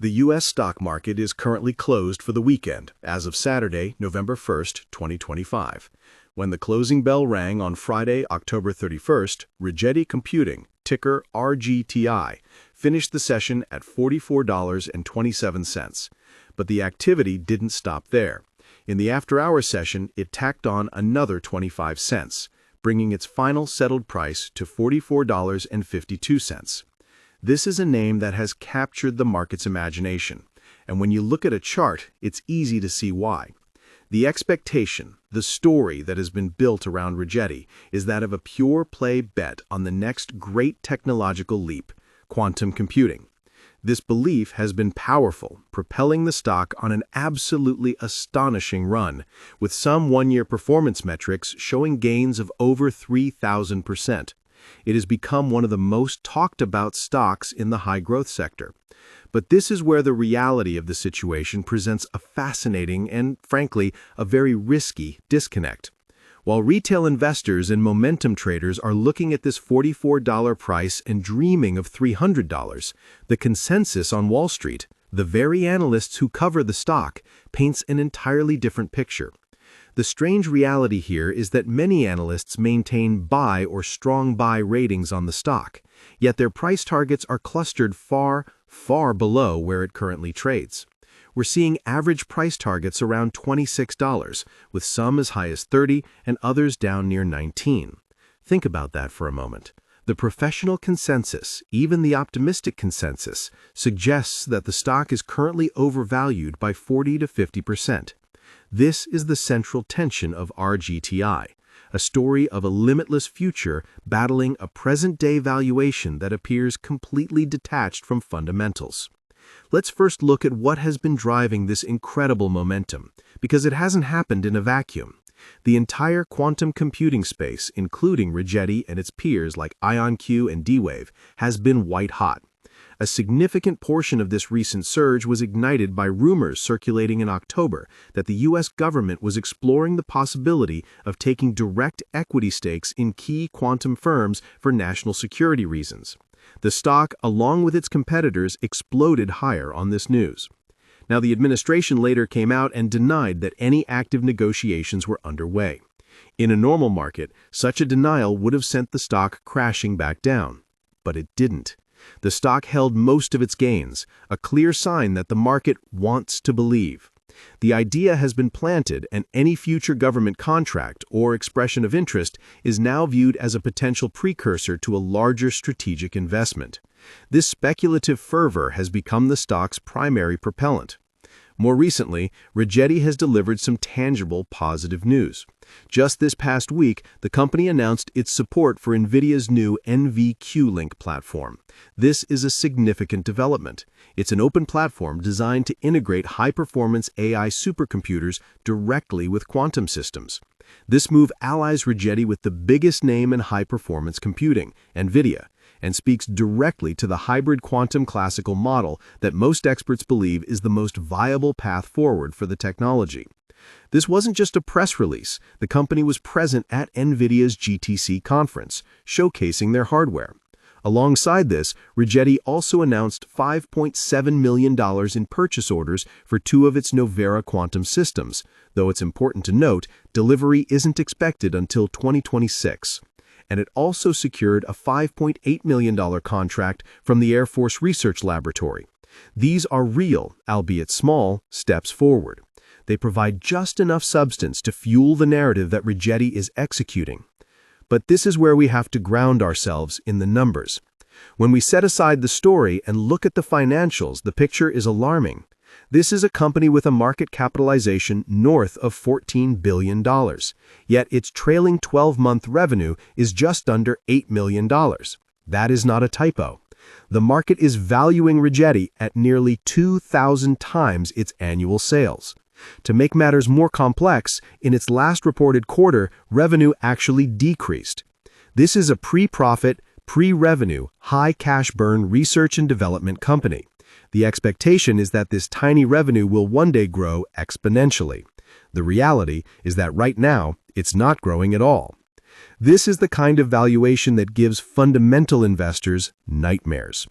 The U.S. stock market is currently closed for the weekend as of Saturday, November 1st, 2025. When the closing bell rang on Friday, October 31st, Rigetti Computing, ticker RGTI, finished the session at $44.27. But the activity didn't stop there. In the after-hours session, it tacked on another 25 cents, bringing its final settled price to $44.52. This is a name that has captured the market's imagination, and when you look at a chart, it's easy to see why. The expectation, the story that has been built around Rigetti, is that of a pure play bet on the next great technological leap, quantum computing. This belief has been powerful, propelling the stock on an absolutely astonishing run, with some one-year performance metrics showing gains of over 3,000%. It has become one of the most talked about stocks in the high-growth sector. But this is where the reality of the situation presents a fascinating and, frankly, a very risky disconnect. While retail investors and momentum traders are looking at this $44 price and dreaming of $300, the consensus on Wall Street, the very analysts who cover the stock, paints an entirely different picture. The strange reality here is that many analysts maintain buy or strong buy ratings on the stock, yet their price targets are clustered far, far below where it currently trades. We're seeing average price targets around $26, with some as high as $30 and others down near $19. Think about that for a moment. The professional consensus, even the optimistic consensus, suggests that the stock is currently overvalued by 40 to 50%. This is the central tension of RGTI, a story of a limitless future battling a present-day valuation that appears completely detached from fundamentals. Let's first look at what has been driving this incredible momentum, because it hasn't happened in a vacuum. The entire quantum computing space, including Rigetti and its peers like IonQ and D-Wave, has been white-hot. A significant portion of this recent surge was ignited by rumors circulating in October that the U.S. government was exploring the possibility of taking direct equity stakes in key quantum firms for national security reasons. The stock, along with its competitors, exploded higher on this news. Now, the administration later came out and denied that any active negotiations were underway. In a normal market, such a denial would have sent the stock crashing back down. But it didn't. The stock held most of its gains, a clear sign that the market wants to believe. The idea has been planted, and any future government contract or expression of interest is now viewed as a potential precursor to a larger strategic investment. This speculative fervor has become the stock's primary propellant. More recently, Rigetti has delivered some tangible positive news. Just this past week, the company announced its support for NVIDIA's new NVQLink platform. This is a significant development. It's an open platform designed to integrate high-performance AI supercomputers directly with quantum systems. This move allies Rigetti with the biggest name in high-performance computing, NVIDIA, and speaks directly to the hybrid quantum classical model that most experts believe is the most viable path forward for the technology. This wasn't just a press release. The company was present at NVIDIA's GTC conference, showcasing their hardware. Alongside this, Rigetti also announced $5.7 million in purchase orders for two of its Novera quantum systems, though it's important to note, delivery isn't expected until 2026. And it also secured a $5.8 million contract from the Air Force Research Laboratory. These are real, albeit small, steps forward. They provide just enough substance to fuel the narrative that Rigetti is executing. But this is where we have to ground ourselves in the numbers. When we set aside the story and look at the financials, the picture is alarming. This is a company with a market capitalization north of $14 billion, yet its trailing 12-month revenue is just under $8 million. That is not a typo. The market is valuing Rigetti at nearly 2,000 times its annual sales. To make matters more complex, in its last reported quarter, revenue actually decreased. This is a pre-profit, pre-revenue, high cash burn research and development company. The expectation is that this tiny revenue will one day grow exponentially. The reality is that right now, it's not growing at all. This is the kind of valuation that gives fundamental investors nightmares.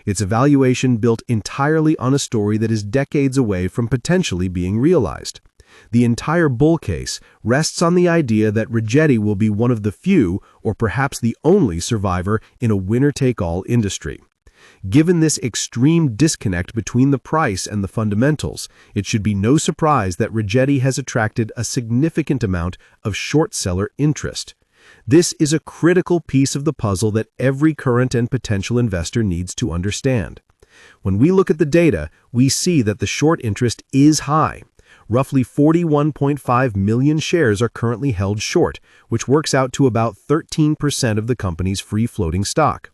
It's a valuation built entirely on a story that is decades away from potentially being realized. The entire bull case rests on the idea that Rigetti will be one of the few, or perhaps the only survivor in a winner-take-all industry. Given this extreme disconnect between the price and the fundamentals, it should be no surprise that Rigetti has attracted a significant amount of short seller interest. This is a critical piece of the puzzle that every current and potential investor needs to understand. When we look at the data, we see that the short interest is high. Roughly 41.5 million shares are currently held short, which works out to about 13% of the company's free-floating stock.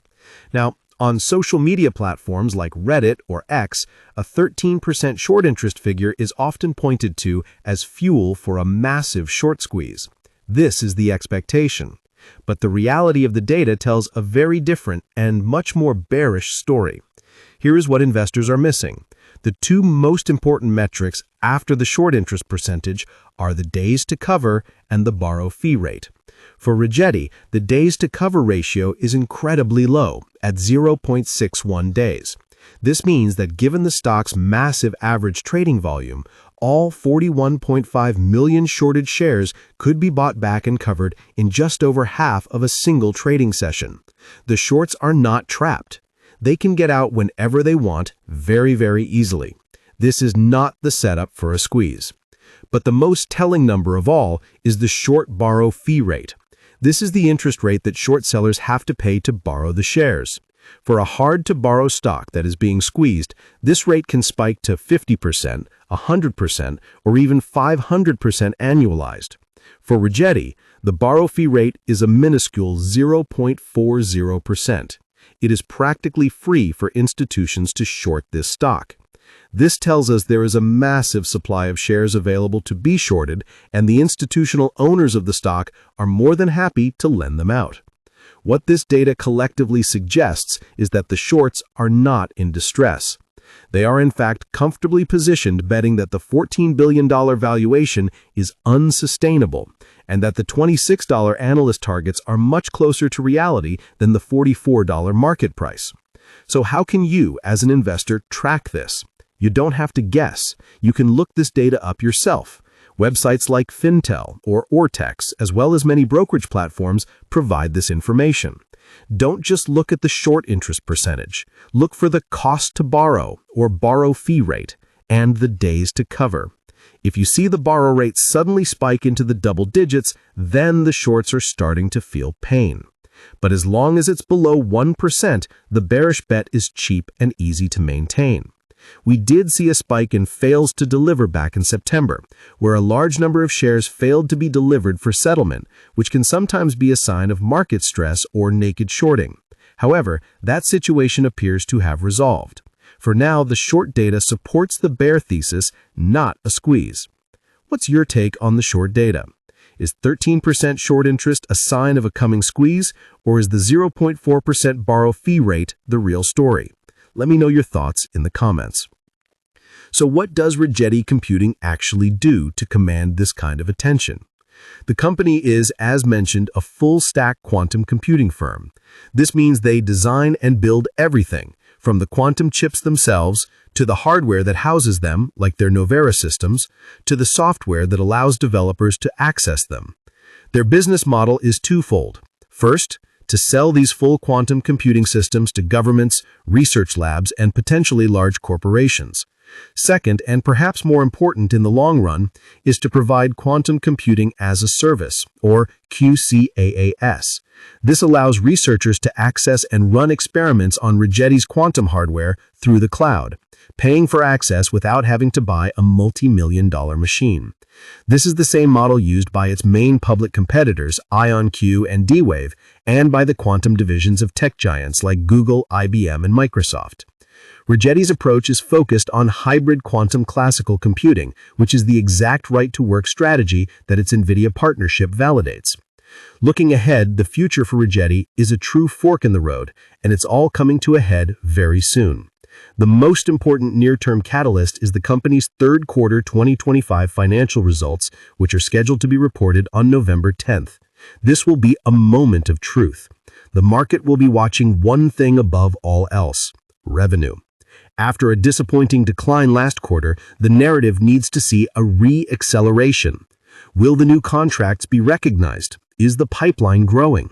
Now, on social media platforms like Reddit or X, a 13% short interest figure is often pointed to as fuel for a massive short squeeze. This is the expectation. But the reality of the data tells a very different and much more bearish story. Here is what investors are missing. The two most important metrics after the short interest percentage are the days to cover and the borrow fee rate. For Rigetti, the days to cover ratio is incredibly low at 0.61 days. This means that given the stock's massive average trading volume, all 41.5 million shorted shares could be bought back and covered in just over half of a single trading session. The shorts are not trapped. They can get out whenever they want very, very easily. This is not the setup for a squeeze. But the most telling number of all is the short borrow fee rate. This is the interest rate that short sellers have to pay to borrow the shares. For a hard-to-borrow stock that is being squeezed, this rate can spike to 50%, 100%, or even 500% annualized. For Rigetti, the borrow fee rate is a minuscule 0.40%. It is practically free for institutions to short this stock. This tells us there is a massive supply of shares available to be shorted, and the institutional owners of the stock are more than happy to lend them out. What this data collectively suggests is that the shorts are not in distress. They are in fact comfortably positioned, betting that the $14 billion valuation is unsustainable and that the $26 analyst targets are much closer to reality than the $44 market price. So how can you, as an investor, track this? You don't have to guess. You can look this data up yourself. Websites like Fintel or Ortex, as well as many brokerage platforms, provide this information. Don't just look at the short interest percentage. Look for the cost to borrow or borrow fee rate and the days to cover. If you see the borrow rate suddenly spike into the double digits, then the shorts are starting to feel pain. But as long as it's below 1%, the bearish bet is cheap and easy to maintain. We did see a spike in fails to deliver back in September, where a large number of shares failed to be delivered for settlement, which can sometimes be a sign of market stress or naked shorting. However, that situation appears to have resolved. For now, the short data supports the bear thesis, not a squeeze. What's your take on the short data? Is 13% short interest a sign of a coming squeeze, or is the 0.4% borrow fee rate the real story? Let me know your thoughts in the comments. So what does Rigetti Computing actually do to command this kind of attention? The company is, as mentioned, a full-stack quantum computing firm. This means they design and build everything, from the quantum chips themselves, to the hardware that houses them, like their Novera systems, to the software that allows developers to access them. Their business model is twofold. First, to sell these full quantum computing systems to governments, research labs, and potentially large corporations. Second, and perhaps more important in the long run, is to provide quantum computing as a service, or QCaaS. This allows researchers to access and run experiments on Rigetti's quantum hardware through the cloud, paying for access without having to buy a multi-million-dollar machine. This is the same model used by its main public competitors, IonQ and D-Wave, and by the quantum divisions of tech giants like Google, IBM, and Microsoft. Rigetti's approach is focused on hybrid quantum classical computing, which is the exact right-to-work strategy that its NVIDIA partnership validates. Looking ahead, the future for Rigetti is a true fork in the road, and it's all coming to a head very soon. The most important near-term catalyst is the company's third quarter 2025 financial results, which are scheduled to be reported on November 10th. This will be a moment of truth. The market will be watching one thing above all else: revenue. After a disappointing decline last quarter, the narrative needs to see a re-acceleration. Will the new contracts be recognized? Is the pipeline growing?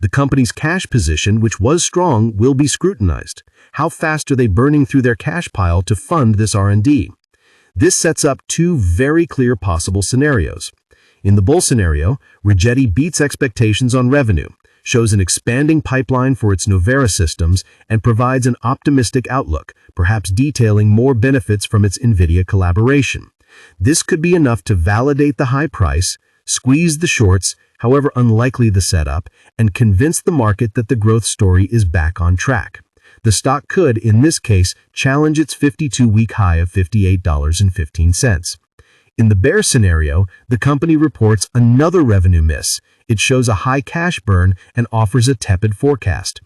The company's cash position, which was strong, will be scrutinized. How fast are they burning through their cash pile to fund this R&D? This sets up two very clear possible scenarios. In the bull scenario, Rigetti beats expectations on revenue, shows an expanding pipeline for its Novera systems, and provides an optimistic outlook, perhaps detailing more benefits from its NVIDIA collaboration. This could be enough to validate the high price, squeeze the shorts, however unlikely the setup, and convince the market that the growth story is back on track. The stock could, in this case, challenge its 52-week high of $58.15. In the bear scenario, the company reports another revenue miss. It shows a high cash burn and offers a tepid forecast.